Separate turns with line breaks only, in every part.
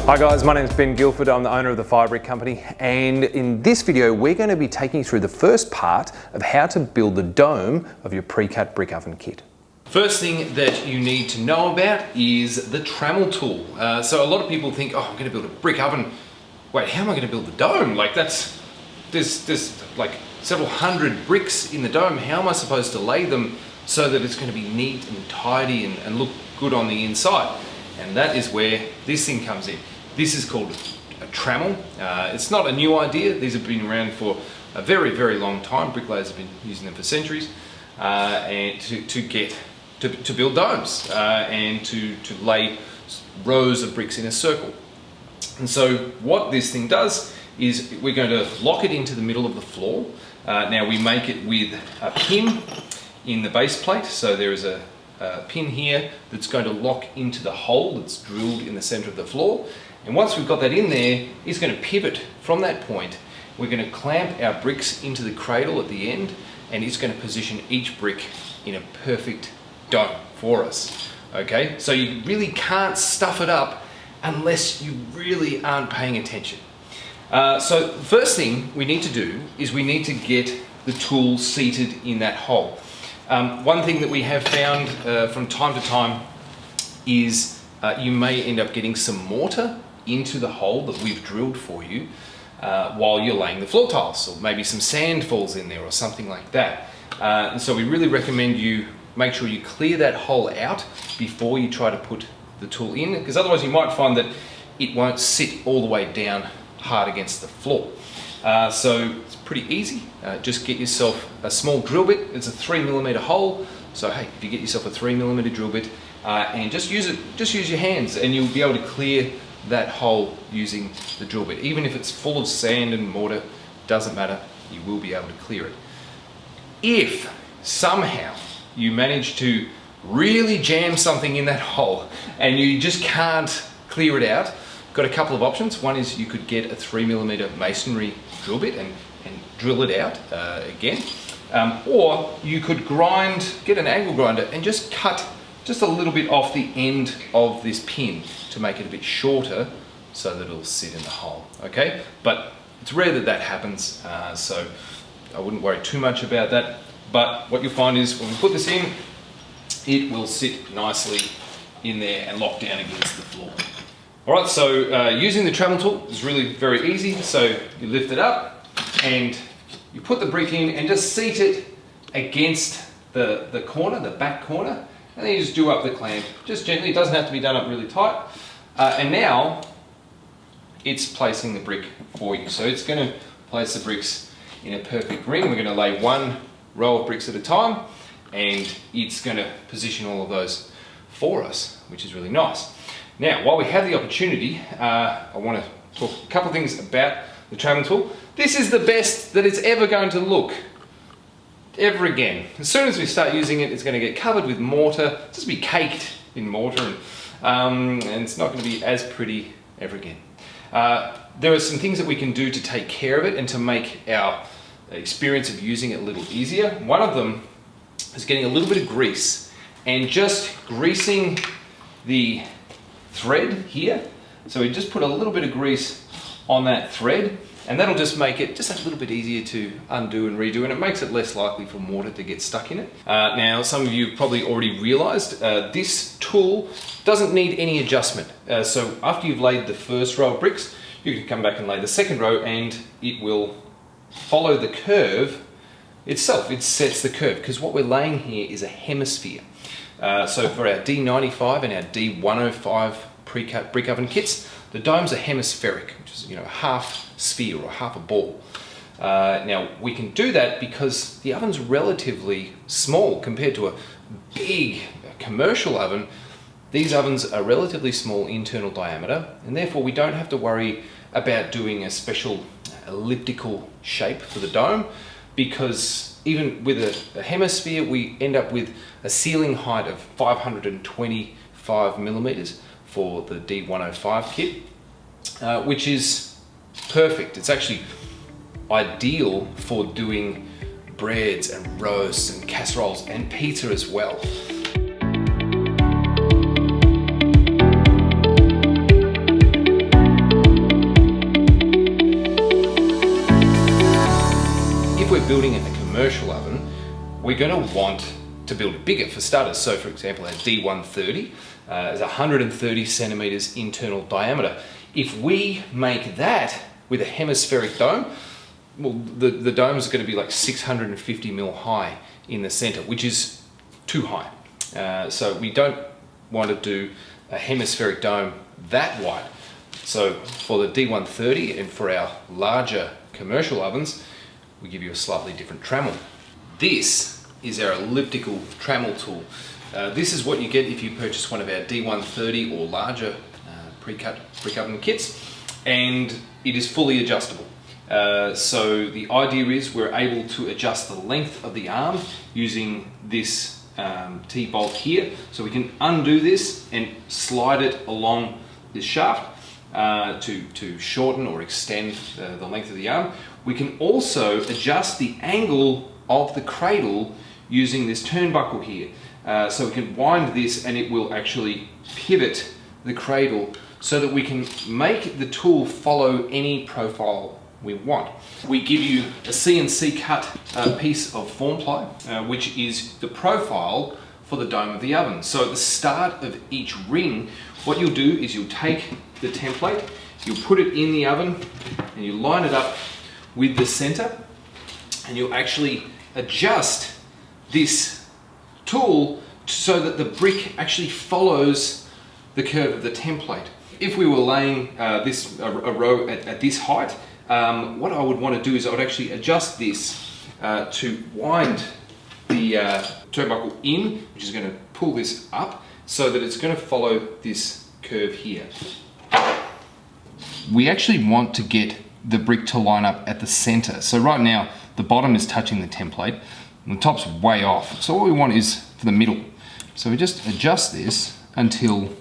Hi guys, my name is Ben Guilford. I'm the owner of the Firebrick Company, and in this video we're going to be taking you through the first part of how to build the dome of your pre-cut brick oven kit.
First thing that you need to know about is the Trammel Tool. So a lot of people think, oh, I'm going to build a brick oven. Wait, how am I going to build the dome? Like there's like several hundred bricks in the dome. How am I supposed to lay them so that it's going to be neat and tidy and look good on the inside? And that is where this thing comes in. This is called a Trammel. It's not a new idea. These have been around for a very, very long time. Bricklayers have been using them for centuries, and to build domes and to lay rows of bricks in a circle. And so what this thing does is we're going to lock it into the middle of the floor. Now we make it with a pin in the base plate. So there is a pin here that's going to lock into the hole that's drilled in the center of the floor. And once we've got that in there, it's going to pivot from that point. We're going to clamp our bricks into the cradle at the end, and it's going to position each brick in a perfect dome for us. Okay, so you really can't stuff it up unless you really aren't paying attention. So the first thing we need to do is we need to get the tool seated in that hole. One thing that we have found from time to time is you may end up getting some mortar into the hole that we've drilled for you while you're laying the floor tiles, or maybe some sand falls in there or something like that. And so we really recommend you make sure you clear that hole out before you try to put the tool in, because otherwise you might find that it won't sit all the way down hard against the floor. So it's pretty easy. Just get yourself a small drill bit. It's a 3mm hole. So hey, if you get yourself a 3mm drill bit and just use your hands, and you'll be able to clear that hole using the drill bit. Even if it's full of sand and mortar, doesn't matter, you will be able to clear it. If somehow you manage to really jam something in that hole and you just can't clear it out, got a couple of options. One is you could get a 3mm masonry drill bit and drill it out again. Or you could get an angle grinder and just cut just a little bit off the end of this pin to make it a bit shorter so that it'll sit in the hole, okay? But it's rare that that happens, so I wouldn't worry too much about that. But what you'll find is when we put this in, it will sit nicely in there and lock down against the floor. All right, so using the Trammel tool is really very easy. So you lift it up and you put the brick in and just seat it against the corner, the back corner, and then you just do up the clamp, just gently. It doesn't have to be done up really tight. And now it's placing the brick for you. So it's going to place the bricks in a perfect ring. We're going to lay one row of bricks at a time, and it's going to position all of those for us, which is really nice. Now, while we have the opportunity, I want to talk a couple of things about the Trammel tool. This is the best that it's ever going to look, ever again. As soon as we start using it, it's going to get covered with mortar, just be caked in mortar, and it's not going to be as pretty ever again. There are some things that we can do to take care of it and to make our experience of using it a little easier. One of them is getting a little bit of grease and just greasing the thread here. So we just put a little bit of grease on that thread, and that'll just make it just a little bit easier to undo and redo, and it makes it less likely for mortar to get stuck in it. Now, some of you have probably already realized this tool doesn't need any adjustment. So after you've laid the first row of bricks, you can come back and lay the second row, and it will follow the curve itself. It sets the curve, because what we're laying here is a hemisphere. So for our D95 and our D105 pre-cut brick oven kits, the domes are hemispheric, which is, a half sphere or half a ball. Now we can do that because the oven's relatively small compared to a big commercial oven. These ovens are relatively small internal diameter, and therefore we don't have to worry about doing a special elliptical shape for the dome, because even with a hemisphere, we end up with a ceiling height of 525mm for the D105 kit, which is perfect. It's actually ideal for doing breads and roasts and casseroles and pizza as well. building a commercial oven, we're going to want to build it bigger for starters. So for example, our D130 is 130 centimeters internal diameter. If we make that with a hemispheric dome, well, the dome is going to be like 650 mil high in the center, which is too high. So we don't want to do a hemispheric dome that wide. So for the D130 and for our larger commercial ovens, we give you a slightly different trammel. This is our elliptical trammel tool. This is what you get if you purchase one of our D130 or larger pre-cut brick oven kits, and it is fully adjustable. So the idea is we're able to adjust the length of the arm using this T-bolt here. So we can undo this and slide it along this shaft to shorten or extend the length of the arm. We can also adjust the angle of the cradle using this turnbuckle here. So we can wind this and it will actually pivot the cradle so that we can make the tool follow any profile we want. We give you a CNC cut piece of form ply, which is the profile for the dome of the oven. So at the start of each ring, what you'll do is you'll take the template, you'll put it in the oven, and you line it up with the center, and you'll actually adjust this tool so that the brick actually follows the curve of the template. If we were laying a row at this height, what I would want to do is I would actually adjust this to wind the turnbuckle in, which is going to pull this up so that it's going to follow this curve here. We actually want to get the brick to line up at the center. So right now the bottom is touching the template and the top's way off. So what we want is for the middle. So we just adjust this until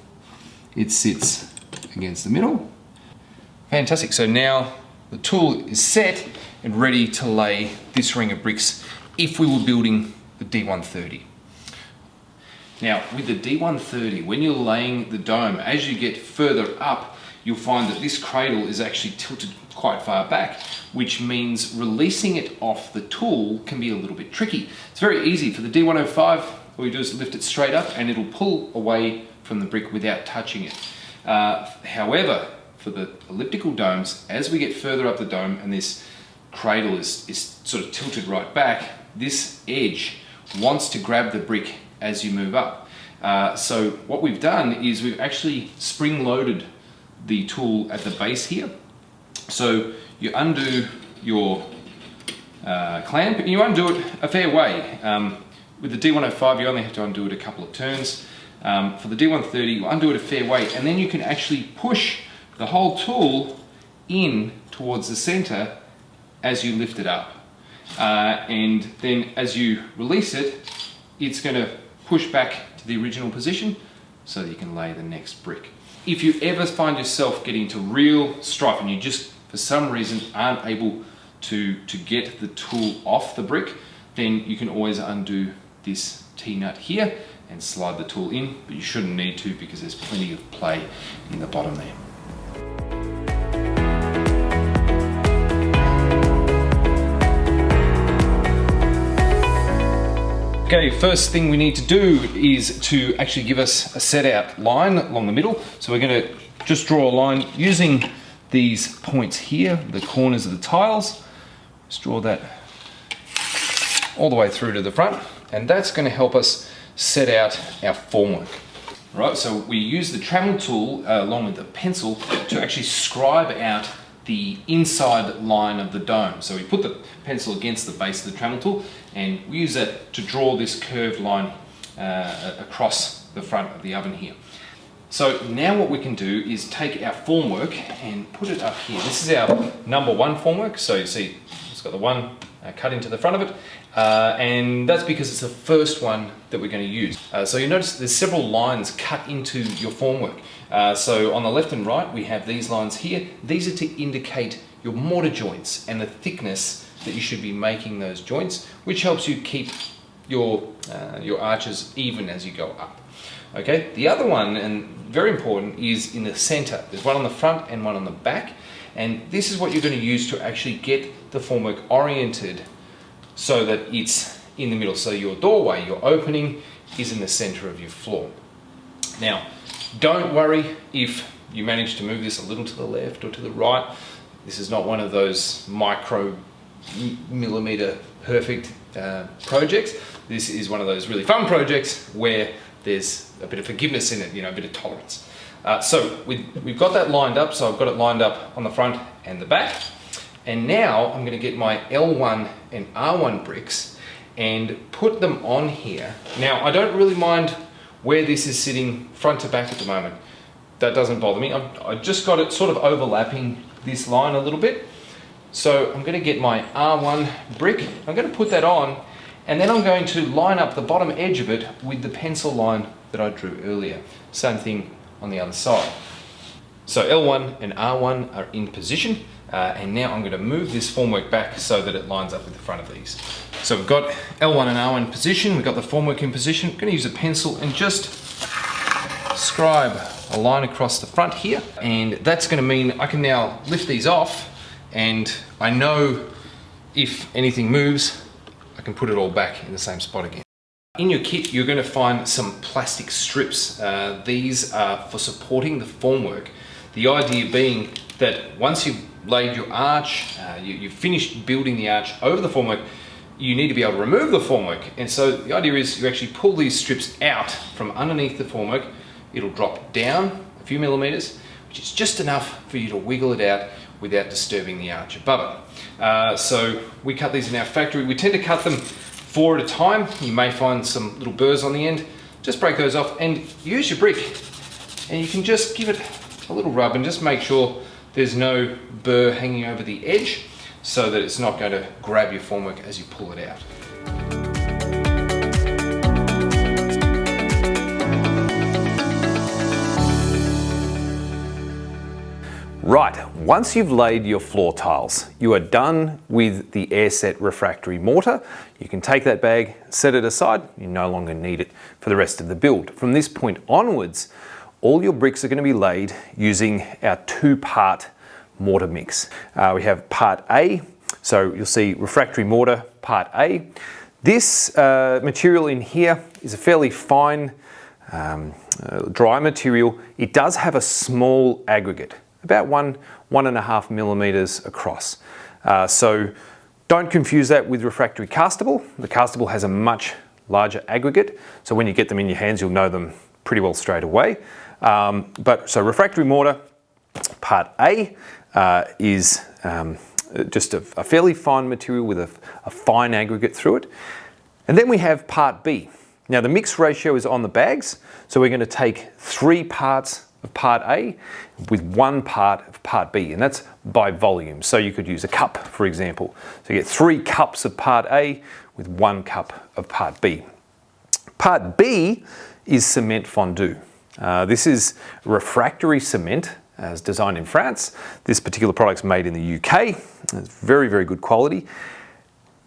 it sits against the middle. Fantastic. So now the tool is set and ready to lay this ring of bricks if we were building the D130. Now with the D130, when you're laying the dome, as you get further up, you'll find that this cradle is actually tilted quite far back, which means releasing it off the tool can be a little bit tricky. It's very easy. For the D105, all you do is lift it straight up and it'll pull away from the brick without touching it. However, for the elliptical domes, as we get further up the dome and this cradle is sort of tilted right back, this edge wants to grab the brick as you move up. So what we've done is we've actually spring-loaded the tool at the base here. So you undo your clamp and you undo it a fair way. With the D105 you only have to undo it a couple of turns. For the D130 you undo it a fair way, and then you can actually push the whole tool in towards the center as you lift it up. And then as you release it, it's going to push back to the original position so that you can lay the next brick. If you ever find yourself getting into real strife and you just for some reason aren't able to get the tool off the brick, then you can always undo this T-nut here and slide the tool in, but you shouldn't need to because there's plenty of play in the bottom there. Okay, first thing we need to do is to actually give us a set out line along the middle. So we're going to just draw a line using these points here, the corners of the tiles. Just draw that all the way through to the front, and that's going to help us set out our formwork. Right, so we use the Trammel tool along with the pencil to actually scribe out the inside line of the dome. So we put the pencil against the base of the Trammel tool and we use that to draw this curved line across the front of the oven here. So now what we can do is take our formwork and put it up here. This is our #1 formwork. So you see it's got the one cut into the front of it, and that's because it's the first one that we're going to use. So you notice there's several lines cut into your formwork. So on the left and right we have these lines here. These are to indicate your mortar joints and the thickness that you should be making those joints, which helps you keep your arches even as you go up. Okay, the other one, and very important, is in the center. There's one on the front and one on the back, and this is what you're going to use to actually get the formwork oriented so that it's in the middle. So your doorway, your opening, is in the center of your floor. Now, don't worry if you manage to move this a little to the left or to the right. This is not one of those micro millimeter perfect projects. This is one of those really fun projects where there's a bit of forgiveness in it, you know, a bit of tolerance. So we've got that lined up. So I've got it lined up on the front and the back. And now I'm going to get my L1 and R1 bricks and put them on here. Now, I don't really mind where this is sitting front to back at the moment. That doesn't bother me. I've just got it sort of overlapping this line a little bit. So I'm going to get my R1 brick. I'm going to put that on, and then I'm going to line up the bottom edge of it with the pencil line that I drew earlier. Same thing on the other side. So L1 and R1 are in position, and now I'm going to move this formwork back so that it lines up with the front of these. So we've got L1 and R1 in position, we've got the formwork in position. I'm going to use a pencil and just scribe a line across the front here, and that's going to mean I can now lift these off, and I know if anything moves, I can put it all back in the same spot again. In your kit, you're going to find some plastic strips. These are for supporting the formwork. The idea being that once you've laid your arch, you've finished building the arch over the formwork, you need to be able to remove the formwork. And so the idea is you actually pull these strips out from underneath the formwork. It'll drop down a few millimeters, which is just enough for you to wiggle it out without disturbing the arch above it. So we cut these in our factory. We tend to cut them 4 at a time. You may find some little burrs on the end. Just break those off and use your brick. And you can just give it a little rub and just make sure there's no burr hanging over the edge so that it's not going to grab your formwork as you pull it out.
Right, once you've laid your floor tiles, you are done with the air-set refractory mortar. You can take that bag, set it aside, you no longer need it for the rest of the build. From this point onwards, all your bricks are going to be laid using our 2-part mortar mix. We have part A, so you'll see refractory mortar, part A. This material in here is a fairly fine, dry material. It does have a small aggregate, about 1.5 millimeters across. So don't confuse that with refractory castable. The castable has a much larger aggregate, so when you get them in your hands, you'll know them pretty well straight away. So refractory mortar, part A, is just a fairly fine material with a fine aggregate through it. And then we have part B. Now the mix ratio is on the bags, so we're going to take 3 parts of part A with 1 part of part B, and that's by volume. So you could use a cup, for example. So you get 3 cups of part A with 1 cup of part B. Part B is cement fondue. This is refractory cement as designed in France. This particular product's made in the UK. It's very, very good quality.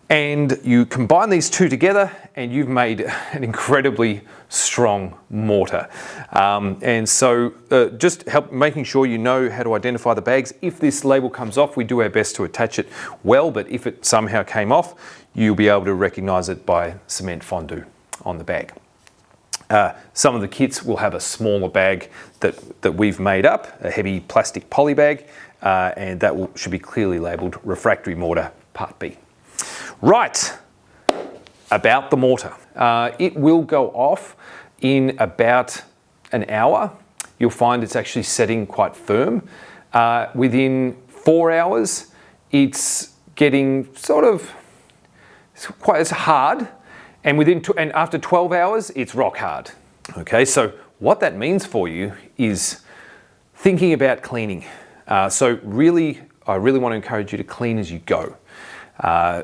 And you combine these two together and you've made an incredibly strong mortar. And so just making sure you know how to identify the bags. If this label comes off, we do our best to attach it well, but if it somehow came off, you'll be able to recognize it by cement fondue on the bag. Some of the kits will have a smaller bag that we've made up, a heavy plastic poly bag, and that should be clearly labelled refractory mortar part B. Right, about the mortar. It will go off in about an hour. You'll find it's actually setting quite firm. Within 4 hours, it's getting it's hard. And after 12 hours, it's rock hard. Okay, so what that means for you is thinking about cleaning. I really want to encourage you to clean as you go.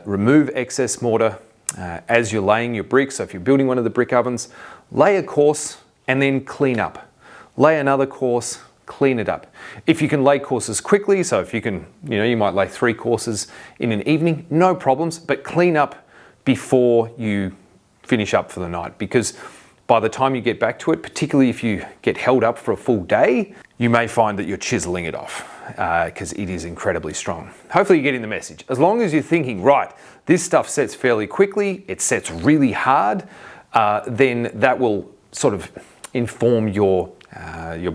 Remove excess mortar as you're laying your bricks. So if you're building one of the brick ovens, lay a course and then clean up. Lay another course, clean it up. If you can lay courses quickly, so if you can, you might lay 3 courses in an evening, no problems, but clean up before you finish up for the night, because by the time you get back to it, particularly if you get held up for a full day, you may find that you're chiseling it off because it is incredibly strong. Hopefully you're getting the message. As long as you're thinking, right, this stuff sets fairly quickly, it sets really hard, then that will sort of inform your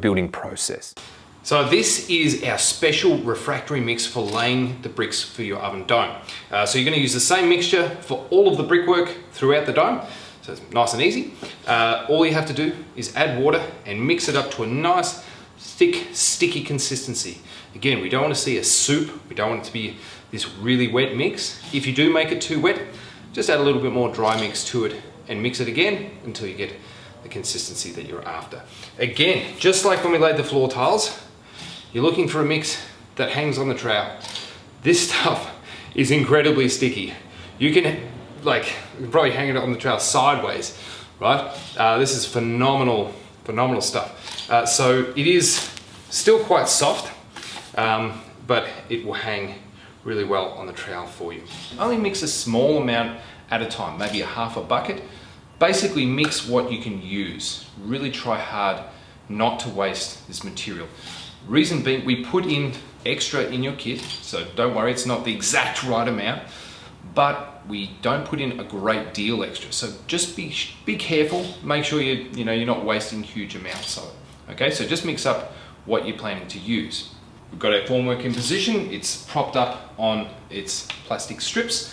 building process.
So this is our special refractory mix for laying the bricks for your oven dome. So you're going to use the same mixture for all of the brickwork throughout the dome. So it's nice and easy. All you have to do is add water and mix it up to a nice, thick, sticky consistency. Again, we don't want to see a soup. We don't want it to be this really wet mix. If you do make it too wet, just add a little bit more dry mix to it and mix it again until you get the consistency that you're after. Again, just like when we laid the floor tiles, you're looking for a mix that hangs on the trowel. This stuff is incredibly sticky. You can probably hang it on the trowel sideways, right? This is phenomenal stuff. So it is still quite soft, but it will hang really well on the trowel for you. Only mix a small amount at a time, maybe a half a bucket. Basically mix what you can use. Really try hard not to waste this material. Reason being, we put in extra in your kit, so don't worry, it's not the exact right amount, but we don't put in a great deal extra. So just be careful, make sure you're not wasting huge amounts of it. Okay, so just mix up what you're planning to use. We've got our formwork in position, it's propped up on its plastic strips.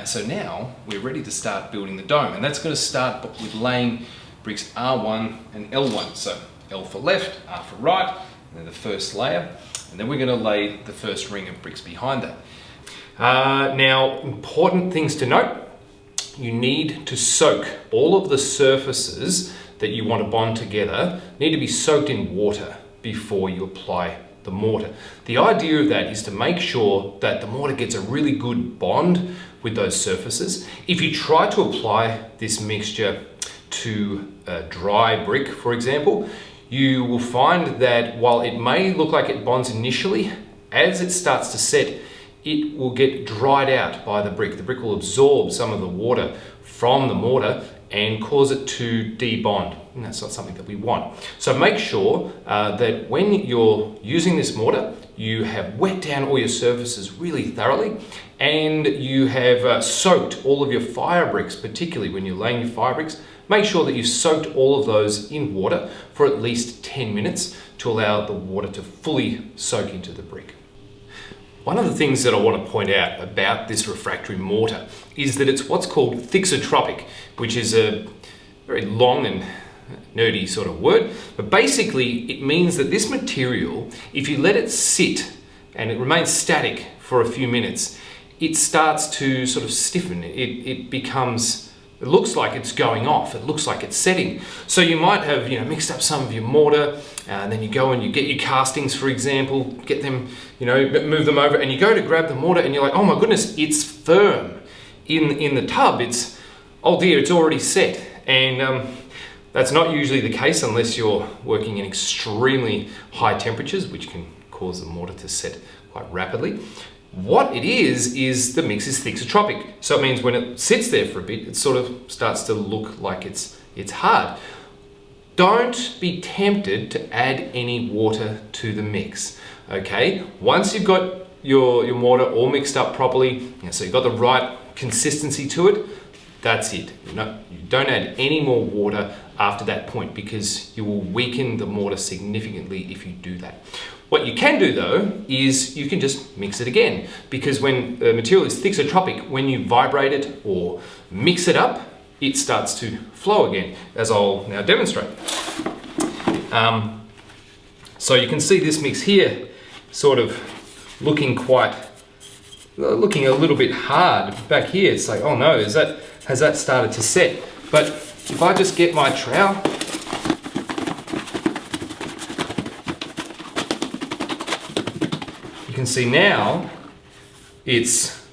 So now we're ready to start building the dome, and that's going to start with laying bricks R1 and L1. So L for left, R for right, and then the first layer, and then we're going to lay the first ring of bricks behind that. Now, important things to note: you need to soak all of the surfaces that you want to bond together need to be soaked in water before you apply the mortar. The idea of that is to make sure that the mortar gets a really good bond with those surfaces. If you try to apply this mixture to a dry brick, for example, you will find that while it may look like it bonds initially, as it starts to set, it will get dried out by the brick. The brick will absorb some of the water from the mortar and cause it to debond. And that's not something that we want. So make sure that when you're using this mortar, you have wet down all your surfaces really thoroughly, and you have soaked all of your fire bricks, particularly when you're laying your fire bricks. Make sure that you've soaked all of those in water for at least 10 minutes to allow the water to fully soak into the brick. One of the things that I want to point out about this refractory mortar is that it's what's called thixotropic, which is a very long and nerdy sort of word, but basically it means that this material, if you let it sit and it remains static for a few minutes, it starts to sort of stiffen. It looks like it's going off. It looks like it's setting. So you might have, mixed up some of your mortar, and then you go and you get your castings, for example, get them, move them over, and you go to grab the mortar, and you're like, oh my goodness, it's firm in the tub. Oh dear, it's already set. And that's not usually the case unless you're working in extremely high temperatures, which can cause the mortar to set quite rapidly. What it is the mix is thixotropic. So it means when it sits there for a bit, it sort of starts to look like it's hard. Don't be tempted to add any water to the mix, okay? Once you've got your mortar all mixed up properly, so you've got the right consistency to it, that's it. You don't add any more water after that point, because you will weaken the mortar significantly if you do that. What you can do though is you can just mix it again, because when the material is thixotropic, when you vibrate it or mix it up, it starts to flow again, as I'll now demonstrate. So you can see this mix here sort of looking a little bit hard back here. It's like, oh no, has that started to set? But if I just get my trowel, you can see now it's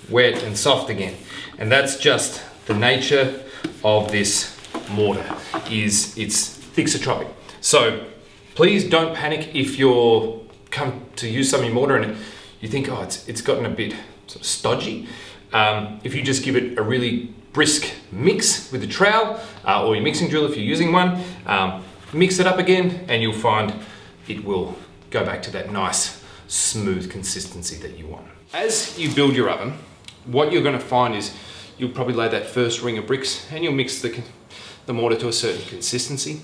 wet and soft again. And that's just the nature of this mortar, is it's thixotropic. So please don't panic if you're come to use some of your mortar and you think, oh, it's gotten a bit sort of stodgy. If you just give it a really brisk mix with the trowel or your mixing drill if you're using one, mix it up again, and you'll find it will go back to that nice, smooth consistency that you want. As you build your oven, what you're going to find is you'll probably lay that first ring of bricks and you'll mix the mortar to a certain consistency.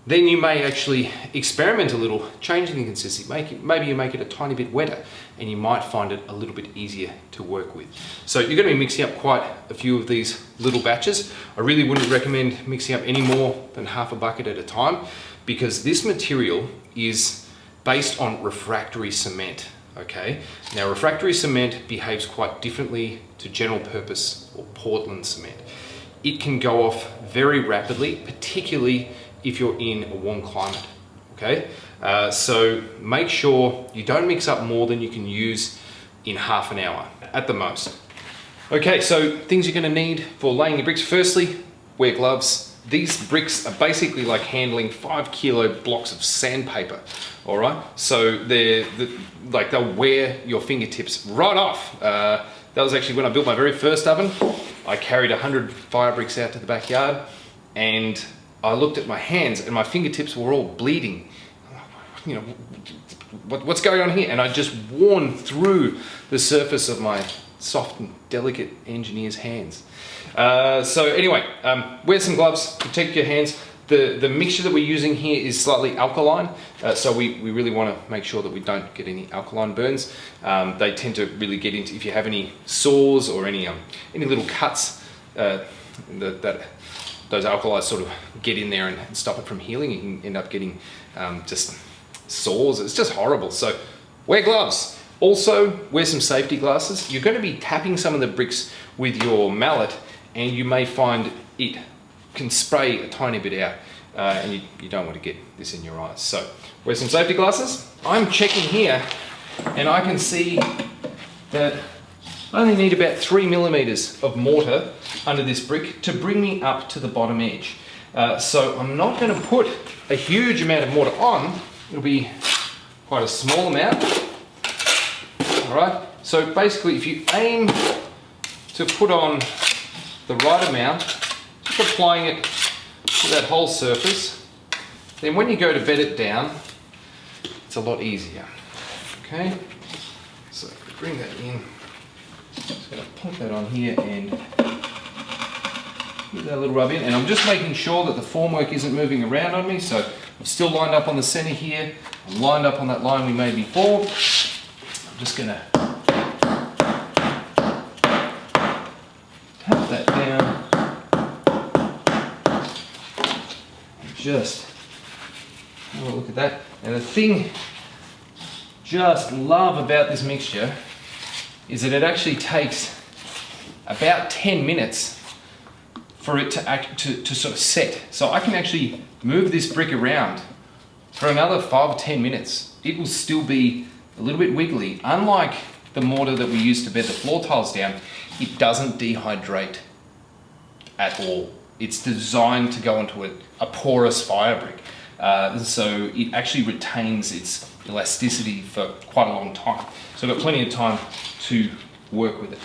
Then you may actually experiment a little, changing the consistency. Maybe you make it a tiny bit wetter and you might find it a little bit easier to work with. So you're going to be mixing up quite a few of these little batches. I really wouldn't recommend mixing up any more than half a bucket at a time, because this material is based on refractory cement. Okay, now refractory cement behaves quite differently to general purpose or Portland cement. It can go off very rapidly, particularly if you're in a warm climate. Okay, so make sure you don't mix up more than you can use in half an hour at the most. Okay, so things you're going to need for laying your bricks. Firstly, wear gloves. These bricks are basically like handling 5 kilo blocks of sandpaper. All right, so they'll wear your fingertips right off. That was actually when I built my very first oven. I carried 100 fire bricks out to the backyard, and I looked at my hands, and my fingertips were all bleeding. You know, what's going on here? And I just worn through the surface of my soft and delicate engineer's hands. So anyway, wear some gloves, protect your hands. The mixture that we're using here is slightly alkaline, so we really want to make sure that we don't get any alkaline burns. They tend to really get into, if you have any sores or any little cuts, those alkalis sort of get in there and stop it from healing. You can end up getting just sores. It's just horrible. So wear gloves. Also, wear some safety glasses. You're going to be tapping some of the bricks with your mallet, and you may find it can spray a tiny bit out, and you don't want to get this in your eyes. So wear some safety glasses. I'm checking here, and I can see that I only need about 3 millimeters of mortar under this brick to bring me up to the bottom edge. So I'm not going to put a huge amount of mortar on. It'll be quite a small amount. All right. So basically, if you aim to put on the right amount, just applying it to that whole surface, then when you go to bed it down, it's a lot easier. Okay. So bring that in. Just going to pop that on here and give that a little rub in, and I'm just making sure that the formwork isn't moving around on me. So I'm still lined up on the center here. I'm lined up on that line we made before. I'm just going to tap that down. Just have a look at that. And the thing just love about this mixture is that it actually takes about 10 minutes for it to sort of set. So I can actually move this brick around for another 5 or 10 minutes. It will still be a little bit wiggly. Unlike the mortar that we use to bed the floor tiles down, it doesn't dehydrate at all. It's designed to go into a porous fire brick. So it actually retains its elasticity for quite a long time. So I've got plenty of time to work with it.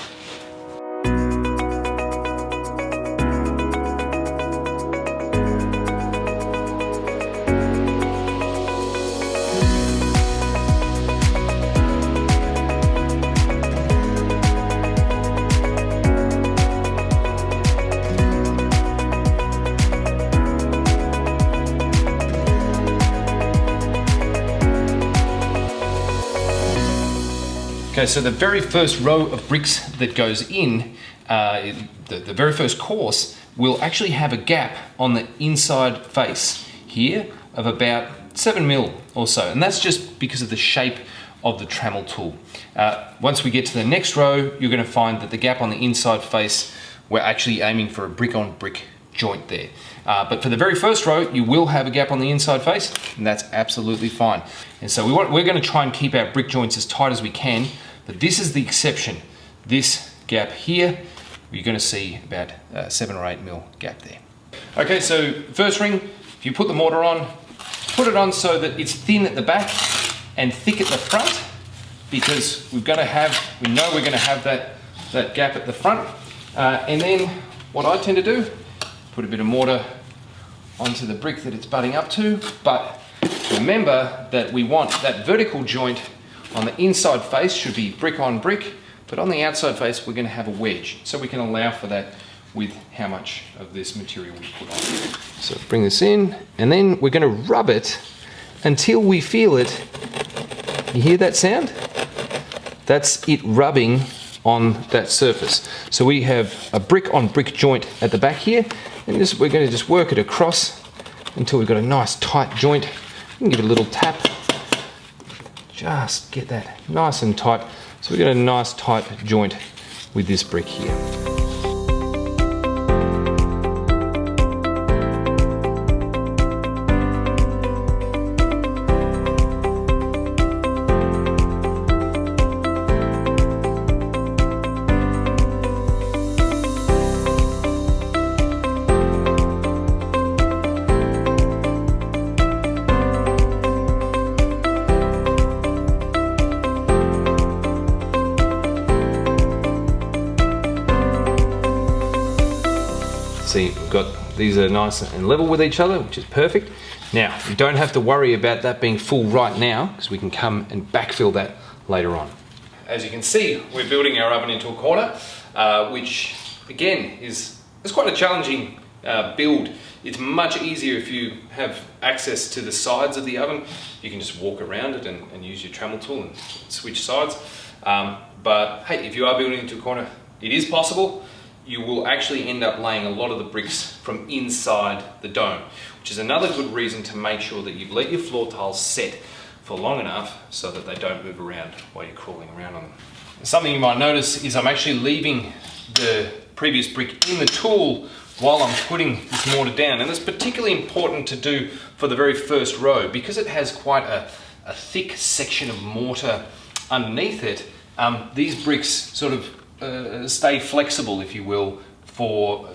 Okay, so the very first row of bricks that goes in, the very first course, will actually have a gap on the inside face here of about 7 mil or so. And that's just because of the shape of the Trammel tool. Once we get to the next row, you're going to find that the gap on the inside face, we're actually aiming for a brick on brick joint there. But for the very first row, you will have a gap on the inside face, and that's absolutely fine. And so we're going to try and keep our brick joints as tight as we can, but this is the exception. This gap here, you're going to see about 7 or 8 mil gap there. Okay, so first ring, if you put the mortar on, put it on so that it's thin at the back and thick at the front, because we know we're going to have that gap at the front. And then what I tend to do, put a bit of mortar onto the brick that it's butting up to, but Remember that we want that vertical joint on the inside face should be brick on brick, but on the outside face we're going to have a wedge, so we can allow for that with how much of this material we put on. So bring this in, and then we're going to rub it until we feel it. You hear that sound? That's it rubbing on that surface. So we have a brick on brick joint at the back here, and we're going to just work it across until we've got a nice tight joint. You can give it a little tap. Just get that nice and tight. So we've got a nice tight joint with this brick here. See, we've got these are nice and level with each other, which is perfect. Now, you don't have to worry about that being full right now, because we can come and backfill that later on. As you can see, we're building our oven into a corner, which again is quite a challenging build. It's much easier if you have access to the sides of the oven. You can just walk around it and use your Trammel tool and switch sides. But hey, if you are building into a corner, it is possible. You will actually end up laying a lot of the bricks from inside the dome, which is another good reason to make sure that you've let your floor tiles set for long enough so that they don't move around while you're crawling around on them. Something you might notice is I'm actually leaving the previous brick in the tool while I'm putting this mortar down, and it's particularly important to do for the very first row because it has quite a thick section of mortar underneath it. These bricks sort of stay flexible, if you will, for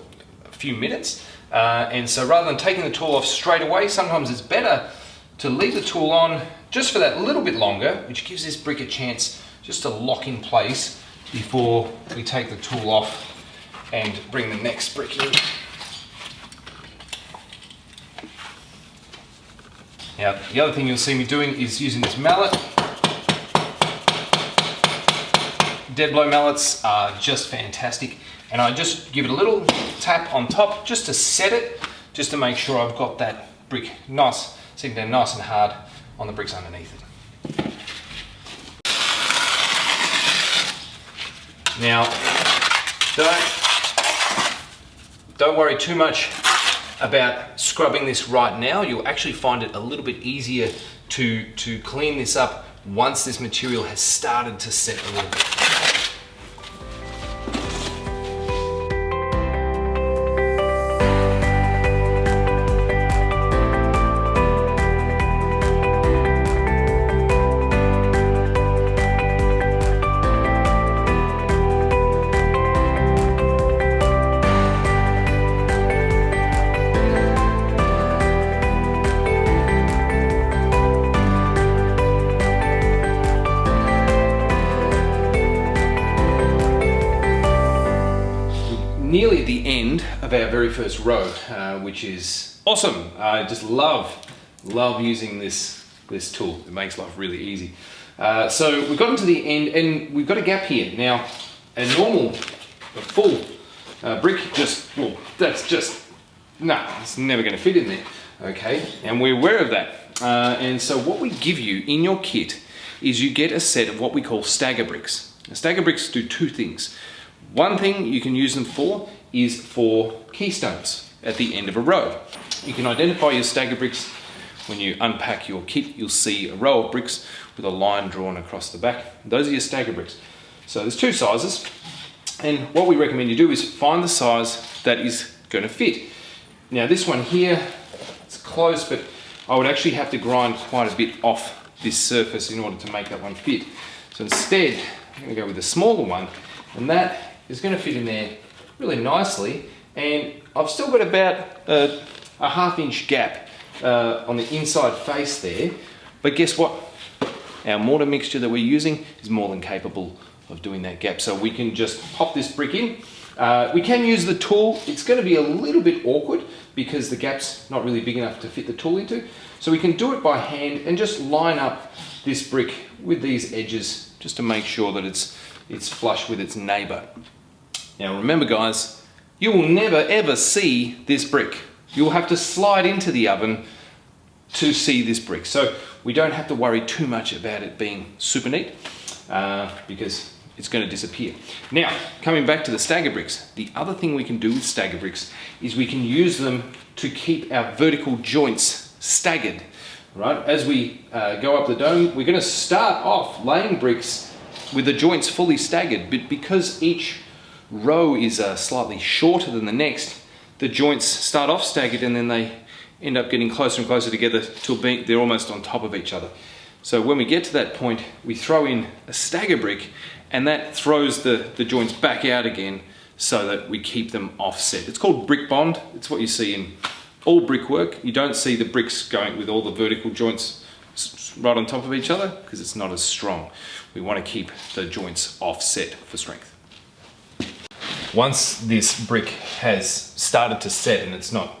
a few minutes. And so rather than taking the tool off straight away, sometimes it's better to leave the tool on just for that little bit longer, which gives this brick a chance just to lock in place before we take the tool off and bring the next brick in. Now, the other thing you'll see me doing is using this mallet. Dead blow mallets are just fantastic, and I just give it a little tap on top just to set it, just to make sure I've got that brick nice, sitting down nice and hard on the bricks underneath it. Now, don't worry too much about scrubbing this right now. You'll actually find it a little bit easier to clean this up once this material has started to set a little bit. Nearly at the end of our very first row, which is awesome. I just love using this tool. It makes life really easy. So we've gotten to the end and we've got a gap here. Now, a full brick it's never going to fit in there. Okay, and we're aware of that. And so what we give you in your kit is you get a set of what we call stagger bricks. Now, stagger bricks do two things. One thing you can use them for is for keystones at the end of a row. You can identify your stagger bricks when you unpack your kit. You'll see a row of bricks with a line drawn across the back. Those are your stagger bricks. So there's two sizes, and what we recommend you do is find the size that is going to fit. Now this one here, it's close, but I would actually have to grind quite a bit off this surface in order to make that one fit. So instead, I'm going to go with the smaller one, and that is going to fit in there really nicely, and I've still got about a half-inch gap on the inside face there, but guess what? Our mortar mixture that we're using is more than capable of doing that gap, so we can just pop this brick in We can use the tool. It's going to be a little bit awkward because the gap's not really big enough to fit the tool into. So we can do it by hand and just line up this brick with these edges just to make sure that it's flush with its neighbour. Now remember guys, you will never ever see this brick. You'll have to slide into the oven to see this brick. So we don't have to worry too much about it being super neat because it's going to disappear. Now, coming back to the stagger bricks, the other thing we can do with stagger bricks is we can use them to keep our vertical joints staggered. Right? As we go up the dome, we're going to start off laying bricks with the joints fully staggered, but because each row is slightly shorter than the next, the joints start off staggered and then they end up getting closer and closer together till they're almost on top of each other. So when we get to that point, we throw in a stagger brick and that throws the joints back out again so that we keep them offset. It's called brick bond. It's what you see in all brickwork. You don't see the bricks going with all the vertical joints right on top of each other because it's not as strong. We want to keep the joints offset for strength. Once this brick has started to set and it's not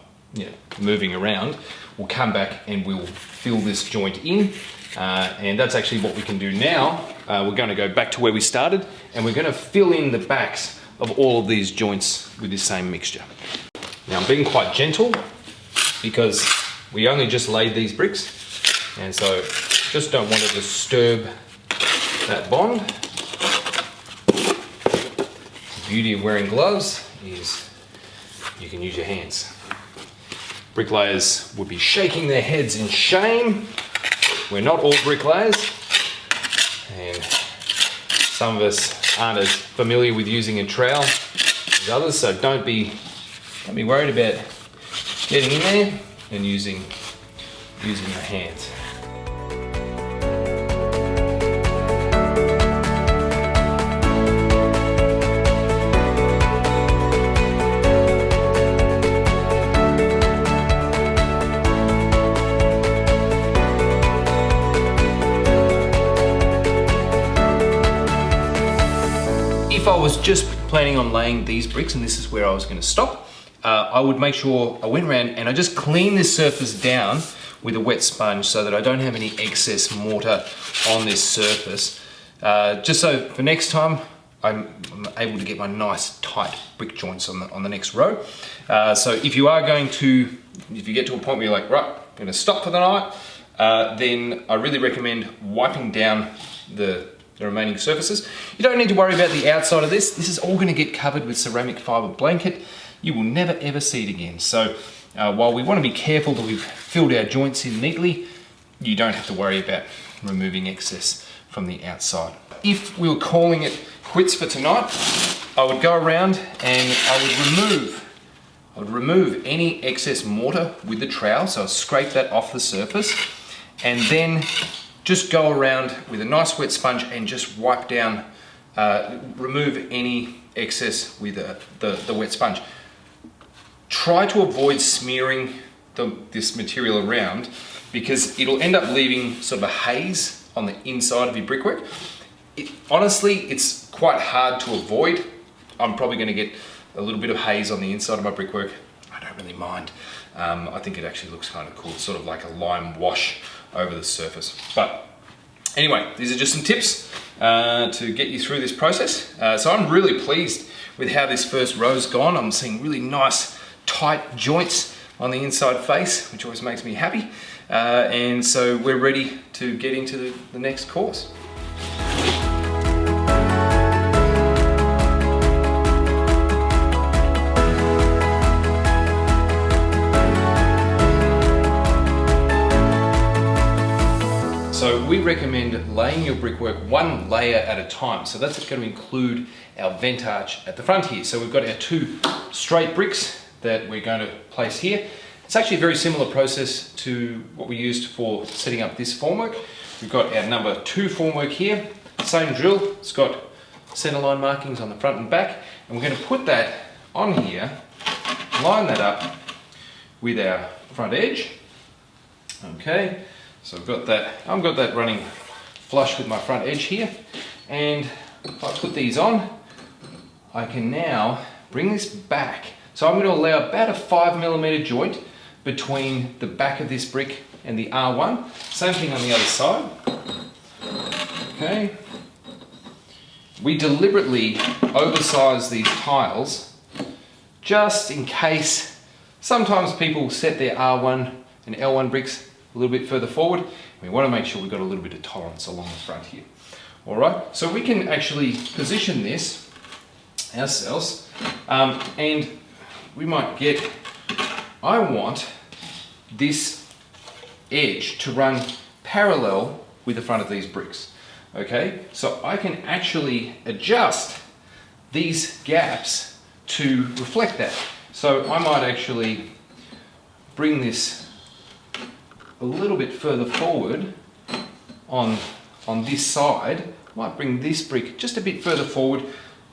moving around, we'll come back and we'll fill this joint in. And that's actually what we can do now. We're going to go back to where we started and we're going to fill in the backs of all of these joints with this same mixture. Now I'm being quite gentle because we only just laid these bricks and so just don't want to disturb that bond. The beauty of wearing gloves is you can use your hands. Bricklayers would be shaking their heads in shame. We're not all bricklayers, and some of us aren't as familiar with using a trowel as others, so don't be worried about getting in there and using your hands. If I was just planning on laying these bricks, and this is where I was going to stop, I would make sure I went around and I just clean this surface down with a wet sponge so that I don't have any excess mortar on this surface. Just so for next time, I'm able to get my nice tight brick joints on the next row. So if you get to a point where you're like, right, I'm going to stop for the night, then I really recommend wiping down the remaining surfaces. You don't need to worry about the outside of this. This is all going to get covered with ceramic fibre blanket. You will never ever see it again. So while we want to be careful that we've filled our joints in neatly, you don't have to worry about removing excess from the outside. If we were calling it quits for tonight, I would go around and I would remove any excess mortar with the trowel. So I'll scrape that off the surface and then just go around with a nice wet sponge and just wipe down, remove any excess with the wet sponge. Try to avoid smearing this material around because it'll end up leaving sort of a haze on the inside of your brickwork. Honestly, it's quite hard to avoid. I'm probably going to get a little bit of haze on the inside of my brickwork. I don't really mind. I think it actually looks kind of cool, sort of like a lime wash over the surface. But anyway, these are just some tips to get you through this process. So I'm really pleased with how this first row's gone. I'm seeing really nice tight joints on the inside face, which always makes me happy. And so we're ready to get into the next course. So we recommend laying your brickwork one layer at a time. So that's going to include our vent arch at the front here. So we've got our two straight bricks that we're going to place here. It's actually a very similar process to what we used for setting up this formwork. We've got our number 2 formwork here, same drill. It's got center line markings on the front and back. And we're going to put that on here, line that up with our front edge. Okay. So I've got that running flush with my front edge here, and if I put these on, I can now bring this back. So I'm going to allow about a 5mm joint between the back of this brick and the R1. Same thing on the other side. Okay. We deliberately oversize these tiles just in case sometimes people set their R1 and L1 bricks a little bit further forward. We want to make sure we've got a little bit of tolerance along the front here. All right, so we can actually position this ourselves, and we might get, I want this edge to run parallel with the front of these bricks. Okay, so I can actually adjust these gaps to reflect that. So I might actually bring this a little bit further forward on this side. Might bring this brick just a bit further forward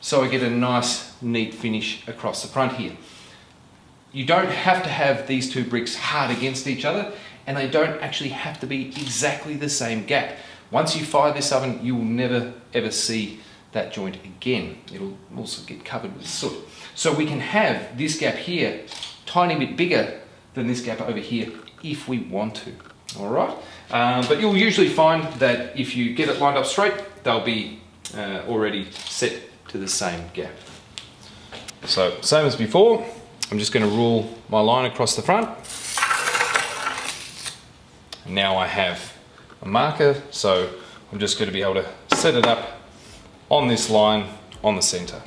so I get a nice neat finish across the front here. You don't have to have these two bricks hard against each other, and they don't actually have to be exactly the same gap. Once you fire this oven, you will never ever see that joint again. It'll also get covered with soot. So we can have this gap here tiny bit bigger than this gap over here if we want to. All right, but you'll usually find that if you get it lined up straight, they'll be already set to the same gap. So same as before, I'm just going to rule my line across the front. Now I have a marker, so I'm just going to be able to set it up on this line on the center.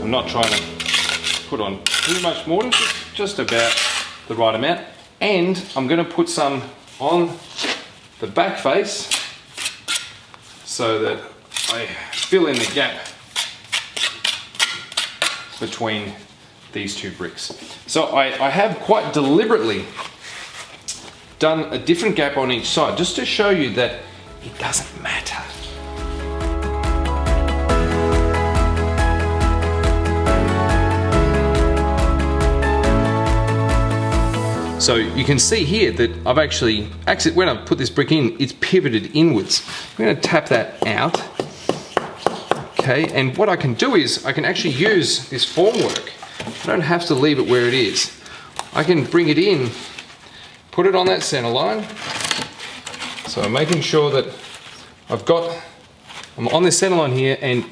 I'm not trying to put on too much mortar, just about the right amount. And I'm going to put some on the back face so that I fill in the gap between these two bricks. So I have quite deliberately done a different gap on each side just to show you that it doesn't matter. So you can see here that I've actually, when I put this brick in, it's pivoted inwards. I'm going to tap that out. Okay, and what I can do is I can actually use this formwork. I don't have to leave it where it is. I can bring it in, put it on that center line. So I'm making sure that I'm on this center line here, and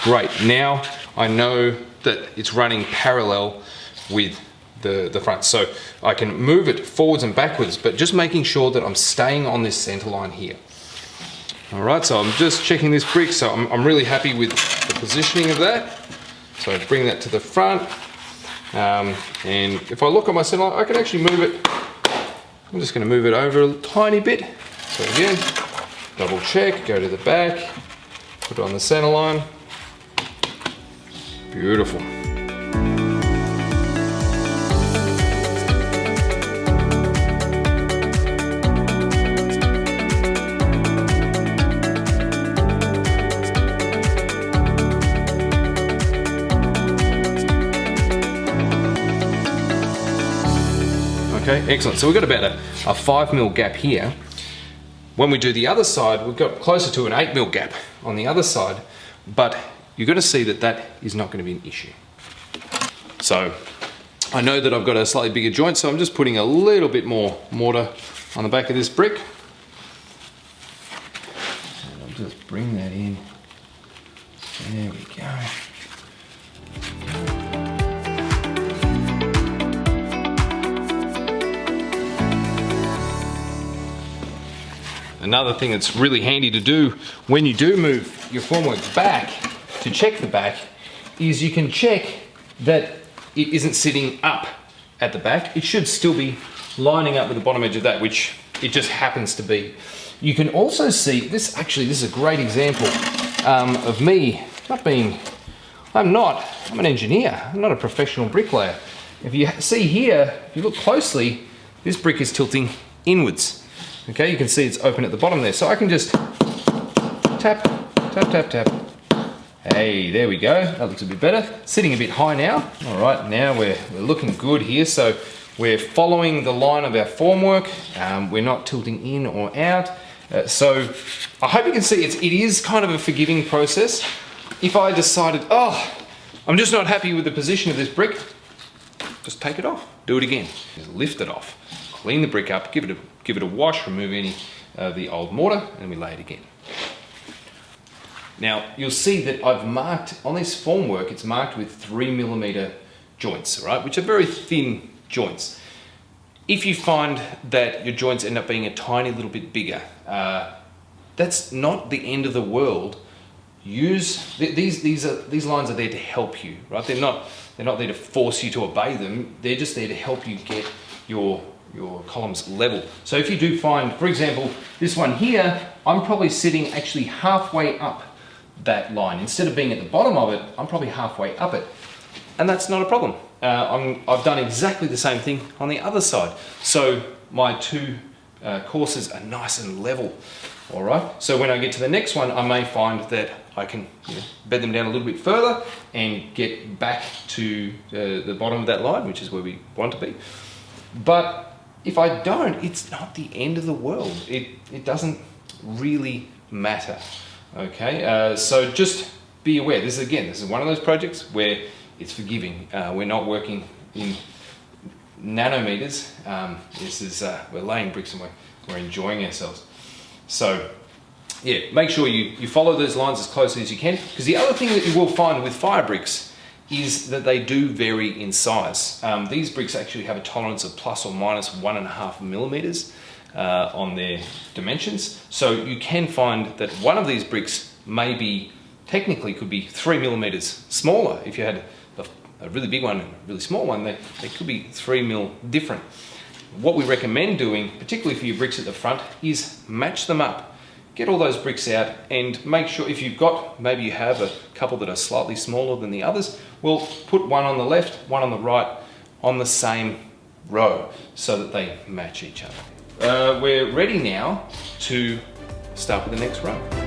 great. Now I know that it's running parallel with the front, so I can move it forwards and backwards, but just making sure that I'm staying on this center line here. All right, so I'm just checking this brick, so I'm really happy with the positioning of that. So I bring that to the front, and if I look at my center line, I can actually move it. I'm just going to move it over a tiny bit. So again, double check, go to the back, put it on the center line. Beautiful. Okay, excellent. So we've got about a 5mm gap here. When we do the other side, we've got closer to an 8mm gap on the other side, but you're going to see that that is not going to be an issue. So I know that I've got a slightly bigger joint, so I'm just putting a little bit more mortar on the back of this brick. And I'll just bring that in. There we go. Another thing that's really handy to do when you do move your formwork back to check the back is you can check that it isn't sitting up at the back. It should still be lining up with the bottom edge of that, which it just happens to be. You can also see this. Actually, this is a great example of me not being. I'm an engineer. I'm not a professional bricklayer. If you see here, if you look closely, this brick is tilting inwards. Okay, you can see it's open at the bottom there. So I can just tap, tap, tap, tap, Hey, there we go. That looks a bit better. Sitting a bit high now. All right, now we're looking good here. So we're following the line of our formwork. We're not tilting in or out. So I hope you can see it is kind of a forgiving process. If I decided, oh, I'm just not happy with the position of this brick, just take it off, do it again. Just lift it off, clean the brick up, give it a wash, remove any of the old mortar, and we lay it again. Now, you'll see that I've marked, on this formwork, it's marked with 3mm joints, right, which are very thin joints. If you find that your joints end up being a tiny little bit bigger, that's not the end of the world. These lines are there to help you, right? They're not there to force you to obey them. They're just there to help you get your columns level. So if you do find, for example, this one here, I'm probably sitting actually halfway up that line. Instead of being at the bottom of it, I'm probably halfway up it. And that's not a problem. I've done exactly the same thing on the other side. So my two courses are nice and level. All right, so when I get to the next one, I may find that I can bed them down a little bit further and get back to the bottom of that line, which is where we want to be. But if I don't, it's not the end of the world. It doesn't really matter. Okay, so just be aware. This is one of those projects where it's forgiving. We're not working in nanometers. We're laying bricks and we're enjoying ourselves. So yeah, make sure you follow those lines as closely as you can, because the other thing that you will find with fire bricks is that they do vary in size. These bricks actually have a tolerance of plus or minus 1.5mm on their dimensions. So you can find that one of these bricks technically could be 3mm smaller. If you had a really big one and a really small one, they could be 3mm different. What we recommend doing, particularly for your bricks at the front, is match them up. Get all those bricks out and make sure, if you've got, maybe you have a couple that are slightly smaller than the others, well, put one on the left, one on the right, on the same row so that they match each other. We're ready now to start with the next row.